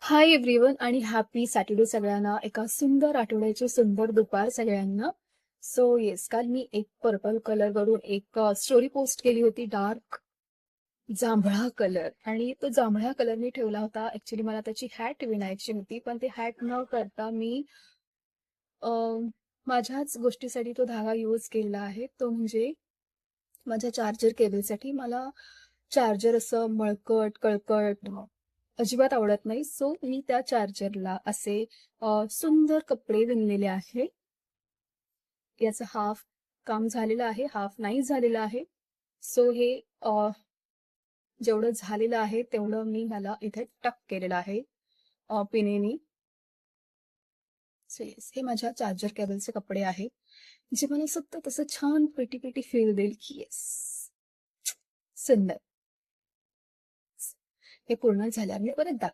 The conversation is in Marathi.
हाय एव्हरीवन आणि हॅपी सॅटर्डे सगळ्यांना. एका सुंदर आठवड्याची सुंदर दुपार सगळ्यांना. सो येस, काल मी एक पर्पल कलर वरून एक स्टोरी पोस्ट केली होती, डार्क जांभळा कलर, आणि तो जांभळा कलर मी ठेवला होता. ऍक्च्युली मला त्याची हॅट विणायची होती, पण ते हॅट न करता मी माझ्याच गोष्टीसाठी तो धागा यूज केला आहे. तो म्हणजे माझ्या चार्जर केबलसाठी. मला चार्जर असं मळकट कळकट अजिबात आवडत नाही. सो मी त्या चार्जरला असे सुंदर कपडे विणलेले आहे. याचं हाफ काम झालेलं आहे, हाफ नाही झालेलं आहे. सो हे जेवढं झालेलं आहे तेवढं मी ह्याला इथे टक केलेलं आहे पिनेनी. सो येस, हे माझ्या चार्जर केबलचे कपडे आहेत, जे मला सतत असं छान पेटी पेटी फील देईल की येस, सुंदर. हे पूर्ण झाल्यावर मी परत दाखवते.